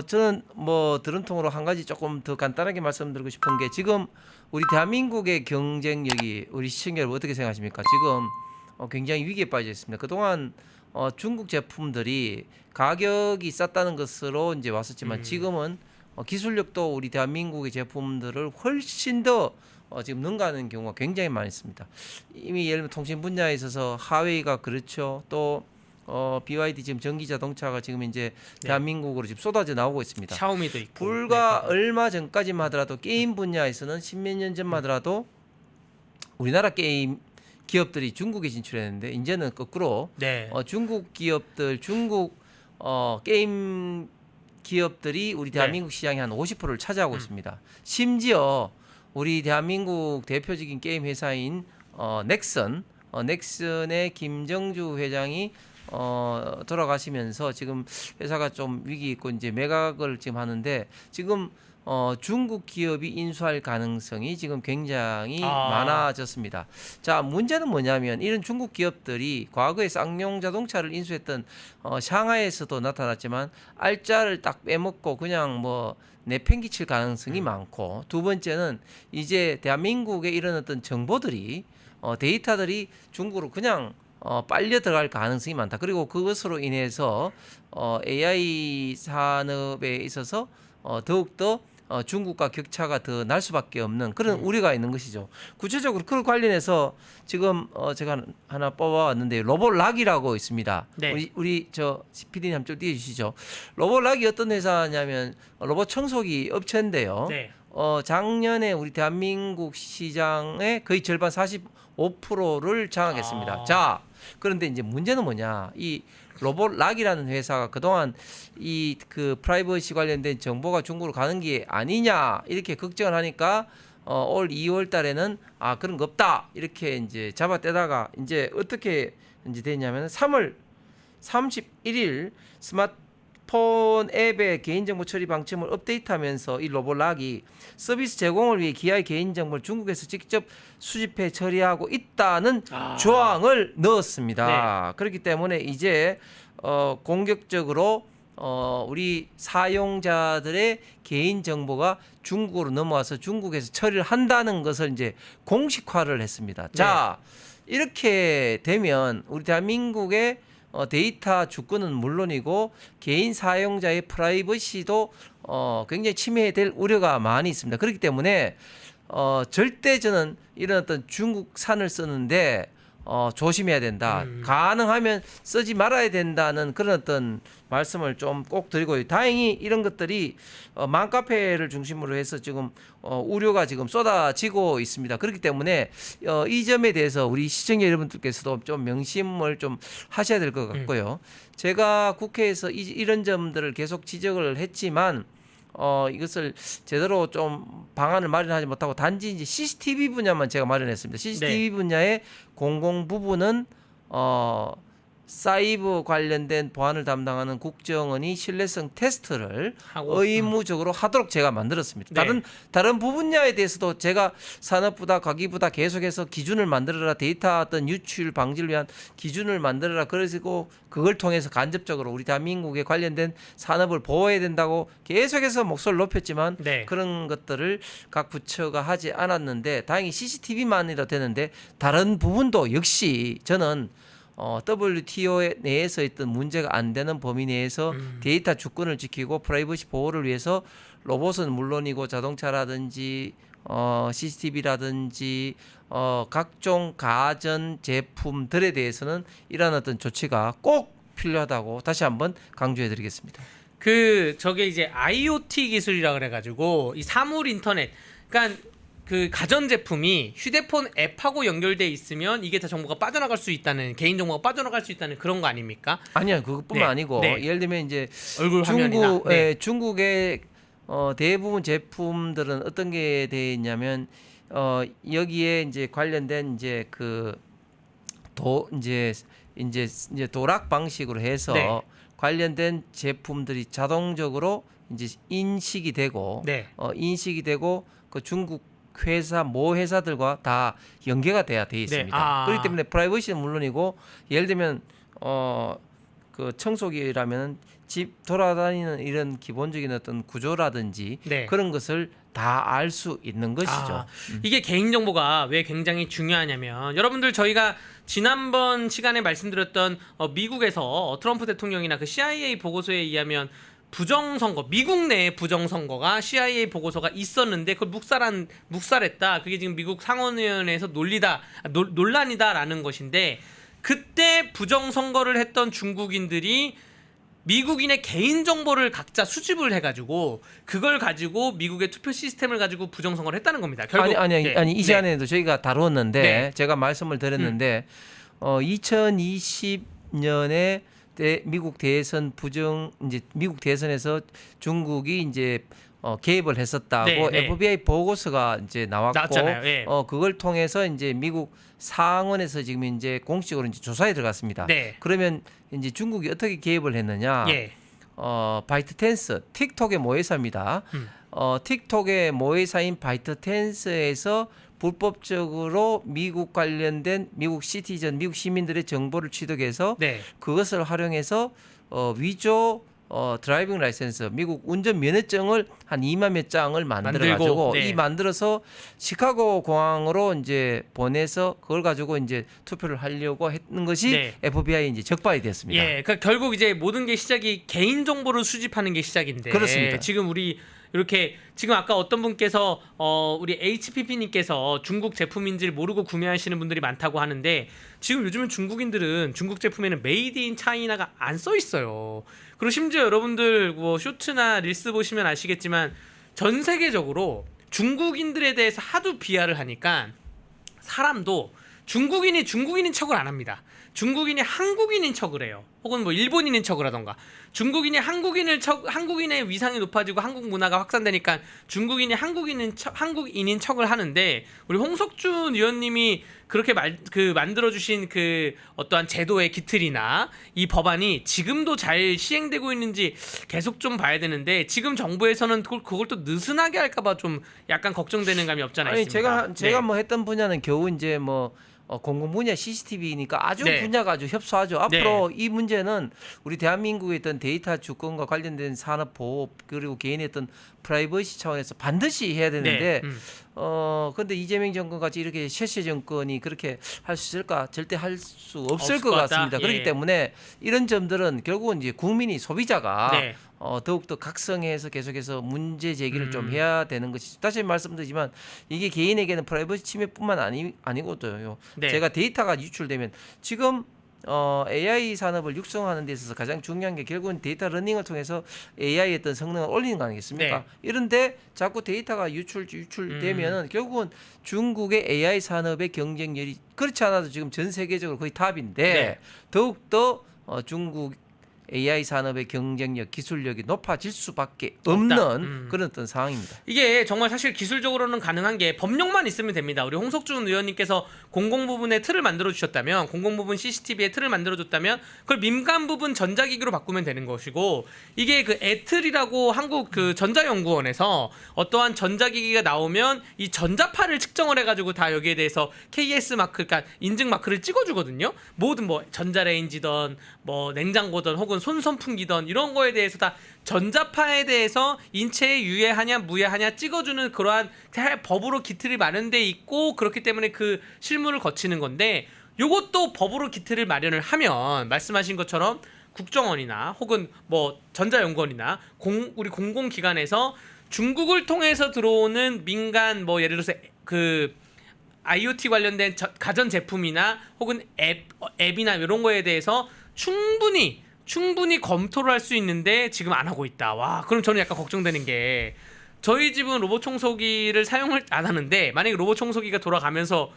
저는 뭐 들은 통으로 한 가지 조금 더 간단하게 말씀드리고 싶은 게 지금 우리 대한민국의 경쟁력이 우리 시청자 여러분 어떻게 생각하십니까? 지금 굉장히 위기에 빠져 있습니다. 그동안 중국 제품들이 가격이 쌌다는 것으로 이제 왔었지만 지금은 기술력도 우리 대한민국의 제품들을 훨씬 더 지금 능가하는 경우가 굉장히 많이 있습니다. 이미 예를 들면 통신 분야에 있어서 하웨이가 그렇죠. 또 BYD 지금 전기 자동차가 지금 이제 대한민국으로 지금 쏟아져 나오고 있습니다. 샤오미도 있고. 불과 얼마 전까지만 하더라도 게임 분야에서는 십몇 년 전만 하더라도 우리나라 게임 기업들이 중국에 진출했는데 이제는 거꾸로 네. 중국 기업들, 중국 게임 기업들이 우리 대한민국 시장의 한 50%를 차지하고 있습니다. 심지어 우리 대한민국 대표적인 게임 회사인 넥슨의 김정주 회장이 돌아가시면서 지금 회사가 좀 위기 있고 이제 매각을 지금 하는데 지금 중국 기업이 인수할 가능성이 지금 굉장히 많아졌습니다. 자, 문제는 뭐냐면 이런 중국 기업들이 과거에 쌍용 자동차를 인수했던 상하이에서도 나타났지만 알짜를 딱 빼먹고 그냥 뭐 내팽개칠 가능성이 많고, 두 번째는 이제 대한민국의 이런 어떤 정보들이 데이터들이 중국으로 그냥 빨려 들어갈 가능성이 많다. 그리고 그것으로 인해서 AI 산업에 있어서 더욱더 중국과 격차가 더 날 수밖에 없는 그런 우려가 있는 것이죠. 구체적으로 그걸 관련해서 지금 제가 하나 뽑아왔는데 로봇락이라고 있습니다. 네. 우리 저 PD님 한번 좀 띄워주시죠. 로봇락이 어떤 회사냐면 로봇 청소기 업체인데요. 네. 작년에 우리 대한민국 시장의 거의 절반 45%를 장악했습니다. 자, 그런데 이제 문제는 뭐냐? 이 로봇락이라는 회사가 그동안 이 그 프라이버시 관련된 정보가 중국으로 가는 게 아니냐 이렇게 걱정을 하니까 올 2월 달에는 그런 거 없다 이렇게 이제 잡아떼다가 이제 어떻게 이제 됐냐면 3월 31일 스마트폰 앱의 개인정보 처리 방침을 업데이트하면서 이 로봇락이 서비스 제공을 위해 기아의 개인정보를 중국에서 직접 수집해 처리하고 있다는 조항을 넣었습니다. 그렇기 때문에 이제 공격적으로 우리 사용자들의 개인 정보가 중국으로 넘어와서 중국에서 처리를 한다는 것을 이제 공식화를 했습니다. 자, 이렇게 되면 우리 대한민국의 데이터 주권은 물론이고 개인 사용자의 프라이버시도 굉장히 침해될 우려가 많이 있습니다. 그렇기 때문에 절대 저는 이런 어떤 중국산을 쓰는데 조심해야 된다. 가능하면 쓰지 말아야 된다는 그런 어떤 말씀을 좀 꼭 드리고요. 다행히 이런 것들이 맘카페를 중심으로 해서 지금 우려가 지금 쏟아지고 있습니다. 그렇기 때문에 이 점에 대해서 우리 시청자 여러분들께서도 좀 명심을 좀 하셔야 될 것 같고요. 제가 국회에서 이런 점들을 계속 지적을 했지만 이것을 제대로 좀 방안을 마련하지 못하고 단지 이제 CCTV 분야만 제가 마련했습니다. CCTV 분야의 공공 부분은 사이버 관련된 보안을 담당하는 국정원이 신뢰성 테스트를 의무적으로 하도록 제가 만들었습니다. 다른 부분야에 대해서도 제가 산업부다 과기부다 계속해서 기준을 만들어라, 데이터 어떤 유출 방지를 위한 기준을 만들어라, 그래서 그걸 통해서 간접적으로 우리 대한민국에 관련된 산업을 보호해야 된다고 계속해서 목소리를 높였지만 그런 것들을 각 부처가 하지 않았는데 다행히 CCTV만이라 되는데 다른 부분도 역시 저는 WTO 내에서 있던 문제가 안 되는 범위 내에서 데이터 주권을 지키고 프라이버시 보호를 위해서 로봇은 물론이고 자동차라든지 CCTV라든지 각종 가전 제품들에 대해서는 이러한 어떤 조치가 꼭 필요하다고 다시 한번 강조해 드리겠습니다. 저게 이제 IoT 기술이라 그래가지고 이 사물 인터넷, 그러니까 그 가전제품이 휴대폰 앱하고 연결돼 있으면 이게 다 정보가 빠져나갈 수 있다는, 개인 정보가 빠져나갈 수 있다는 그런 거 아닙니까? 아니요, 그것뿐만 아니고 예를 들면 이제 얼굴 화면이나 중국의 대부분 제품들은 어떤 게 돼 있냐면 여기에 이제 관련된 이제 이제 도락 방식으로 해서 관련된 제품들이 자동적으로 이제 인식이 되고 그 중국 회사 모 회사들과 다 연계가 돼야 돼 있습니다. 그렇기 때문에 프라이버시는 물론이고 예를 들면 그 청소기라면 집 돌아다니는 이런 기본적인 어떤 구조라든지 네. 그런 것을 다 알 수 있는 것이죠. 이게 개인정보가 왜 굉장히 중요하냐면 여러분들 저희가 지난번 시간에 말씀드렸던 미국에서 트럼프 대통령이나 그 CIA 보고서에 의하면 부정선거, 미국 내에 부정선거가 CIA 보고서가 있었는데 그걸 묵살했다. 그게 지금 미국 상원의원회에서 논란이다라는 것인데 그때 부정선거를 했던 중국인들이 미국인의 개인정보를 각자 수집을 해가지고 그걸 가지고 미국의 투표 시스템을 가지고 부정선거를 했다는 겁니다. 결국 아니 이 시간에도 저희가 다루었는데 네. 제가 말씀을 드렸는데 2020년에 미국 대선 이제 미국 대선에서 중국이 이제 개입을 했었다고 네. FBI 보고서가 이제 나왔잖아요. 예. 그걸 통해서 이제 미국 상원에서 지금 이제 공식으로 이제 조사에 들어갔습니다. 네. 그러면 이제 중국이 어떻게 개입을 했느냐? 예. 바이트텐스 틱톡의 모회사입니다. 틱톡의 모회사인 바이트텐스에서 불법적으로 미국 관련된 미국 시민들의 정보를 취득해서 네. 그것을 활용해서 위조 드라이빙 라이센스 미국 운전 면허증을 한 2만 몇 장을 만들어 가지고 네. 만들어서 시카고 공항으로 이제 보내서 그걸 가지고 이제 투표를 하려고 했는 것이 네. FBI 이제 적발이 됐습니다. 예, 그러니까 결국 이제 모든 게 시작이 개인 정보를 수집하는 게 시작인데 그렇습니다. 지금 우리 이렇게 지금 아까 어떤 분께서 우리 HPP님께서 중국 제품인지를 모르고 구매하시는 분들이 많다고 하는데 지금 요즘은 중국인들은 중국 제품에는 메이드 인 차이나가 안 써 있어요. 그리고 심지어 여러분들 뭐 쇼츠나 릴스 보시면 아시겠지만 전 세계적으로 중국인들에 대해서 하도 비하를 하니까 사람도 중국인인 척을 안 합니다. 중국인이 한국인인 척을 해요. 혹은 뭐 일본인인 척을 하던가. 중국인이 한국인의 위상이 높아지고 한국 문화가 확산되니까 중국인이 한국인인 척을 하는데 우리 홍석준 의원님이 그렇게 만들어주신 그 어떠한 제도의 기틀이나 이 법안이 지금도 잘 시행되고 있는지 계속 좀 봐야 되는데 지금 정부에서는 그걸 또 느슨하게 할까봐 좀 약간 걱정되는 감이 없잖아 있습니다. 제가 뭐 했던 분야는 겨우 이제 뭐 공공 분야 CCTV니까 아주 네. 분야가 아주 협소하죠. 앞으로 이 문제는 우리 대한민국의 어떤 데이터 주권과 관련된 산업 보호 그리고 개인의 어떤 프라이버시 차원에서 반드시 해야 되는데 근데 이재명 정권 같이 이렇게 셰셰 정권이 그렇게 할 수 있을까? 절대 할 수 없을 것 같습니다. 예. 그렇기 때문에 이런 점들은 결국은 이제 국민이 소비자가 네. 더욱더 각성해서 계속해서 문제 제기를 좀 해야 되는 것이 다시 말씀드리지만 이게 개인에게는 프라이버시 침해뿐만 아니거든요. 네. 제가 데이터가 유출되면 지금 AI 산업을 육성하는 데 있어서 가장 중요한 게 결국은 데이터 러닝을 통해서 AI의 어떤 성능을 올리는 거 아니겠습니까? 네. 이런데 자꾸 데이터가 유출되면은 결국은 중국의 AI 산업의 경쟁률이 그렇지 않아도 지금 전 세계적으로 거의 탑인데 네. 더욱더 중국 AI 산업의 경쟁력, 기술력이 높아질 수밖에 없는 그런 어떤 상황입니다. 이게 정말 사실 기술적으로는 가능한 게 법령만 있으면 됩니다. 우리 홍석준 의원님께서 공공 부분의 틀을 만들어 주셨다면, 공공 부분 CCTV의 틀을 만들어 줬다면 그걸 민간 부분 전자기기로 바꾸면 되는 것이고, 이게 그 애틀이라고 한국 그 전자연구원에서 어떠한 전자기기가 나오면 이 전자파를 측정을 해가지고 다 여기에 대해서 KS 마크, 그러니까 인증 마크를 찍어주거든요. 모든 뭐 전자레인지든 뭐 냉장고든 혹은 손선풍기든 이런 거에 대해서 다 전자파에 대해서 인체에 유해하냐 무해하냐 찍어주는 그러한 법으로 기틀이 마련돼 있고, 그렇기 때문에 그 실무를 거치는 건데, 요것도 법으로 기틀을 마련을 하면 말씀하신 것처럼 국정원이나 혹은 뭐 전자연구원이나 우리 공공기관에서 중국을 통해서 들어오는 민간 뭐 예를 들어서 그 IoT 관련된 가전 제품이나 혹은 앱이나 이런 거에 대해서 충분히 검토를 할 수 있는데 지금 안 하고 있다. 와, 그럼 저는 약간 걱정되는 게, 저희 집은 로봇 청소기를 사용을 안 하는데 만약에 로봇 청소기가 돌아가면서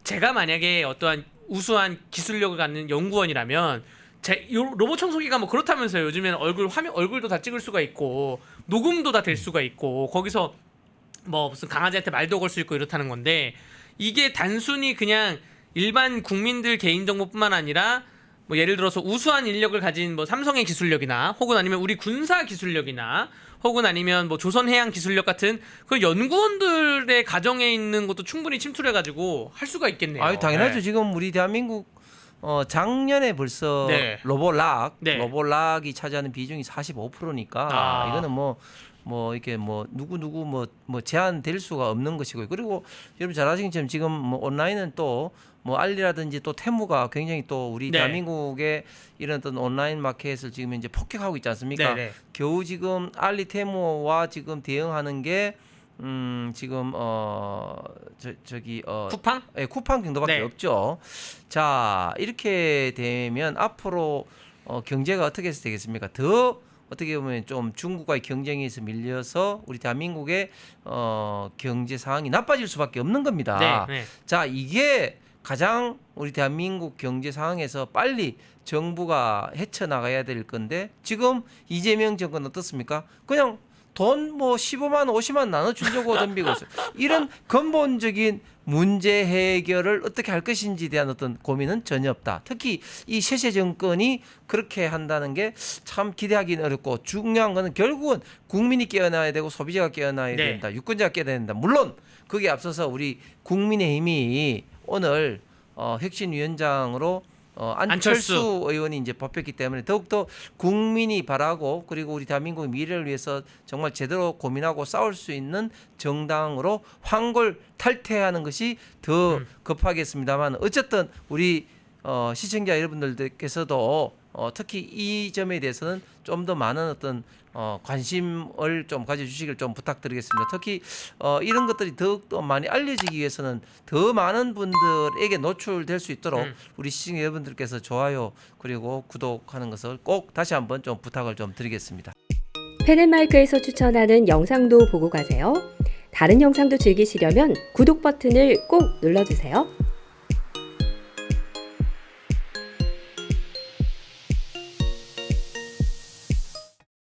제가 만약에 어떠한 우수한 기술력을 갖는 연구원이라면 로봇 청소기가 뭐 그렇다면서요. 요즘에는 얼굴도 다 찍을 수가 있고 녹음도 다 될 수가 있고 거기서 뭐 무슨 강아지한테 말도 걸 수 있고 이렇다는 건데, 이게 단순히 그냥 일반 국민들 개인정보뿐만 아니라 뭐 예를 들어서 우수한 인력을 가진 뭐 삼성의 기술력이나 혹은 아니면 우리 군사 기술력이나 혹은 아니면 뭐 조선해양 기술력 같은 그 연구원들의 가정에 있는 것도 충분히 침투를 해가지고 할 수가 있겠네요. 당연하죠. 네. 지금 우리 대한민국 작년에 벌써 네. 로보락 네. 로보락이 차지하는 비중이 45%니까 이거는 뭐 이렇게 뭐 누구 뭐 제한될 수가 없는 것이고요. 그리고 여러분 잘 아시는 것처럼 지금 뭐 온라인은 또 뭐 알리라든지 또 테무가 굉장히 또 우리 네. 대한민국의 이런 어떤 온라인 마켓을 지금 이제 폭격하고 있지 않습니까? 네, 네. 겨우 지금 알리 테무와 지금 대응하는 게 지금 저기 쿠팡? 예, 쿠팡 정도밖에 네. 없죠. 자, 이렇게 되면 앞으로 경제가 어떻게 해서 되겠습니까? 더 어떻게 보면 좀 중국과의 경쟁에서 밀려서 우리 대한민국의 경제 상황이 나빠질 수밖에 없는 겁니다. 네. 네. 자, 이게 가장 우리 대한민국 경제 상황에서 빨리 정부가 헤쳐나가야 될 건데 지금 이재명 정권 어떻습니까? 그냥 돈 뭐 15만 50만 나눠주려고 덤비고 있어요. 이런 근본적인 문제 해결을 어떻게 할 것인지에 대한 어떤 고민은 전혀 없다. 특히 이 세세 정권이 그렇게 한다는 게 참 기대하기는 어렵고 중요한 거는 결국은 국민이 깨어나야 되고 소비자가 깨어나야 네. 된다. 유권자가 깨어나야 된다. 물론 거기에 앞서서 우리 국민의힘이 오늘 혁신위원장으로 안철수 의원이 이제 뽑혔기 때문에 더욱더 국민이 바라고 그리고 우리 대한민국의 미래를 위해서 정말 제대로 고민하고 싸울 수 있는 정당으로 황골 탈퇴하는 것이 더 급하겠습니다만 어쨌든 우리 시청자 여러분들께서도 특히 이 점에 대해서는 좀 더 많은 어떤 관심을 좀 가져주시길 좀 부탁드리겠습니다. 특히 이런 것들이 더욱더 많이 알려지기 위해서는 더 많은 분들에게 노출될 수 있도록 우리 시청자 여러분들께서 좋아요 그리고 구독하는 것을 꼭 다시 한번 좀 부탁을 좀 드리겠습니다. 펜앤마이크에서 추천하는 영상도 보고 가세요. 다른 영상도 즐기시려면 구독 버튼을 꼭 눌러주세요.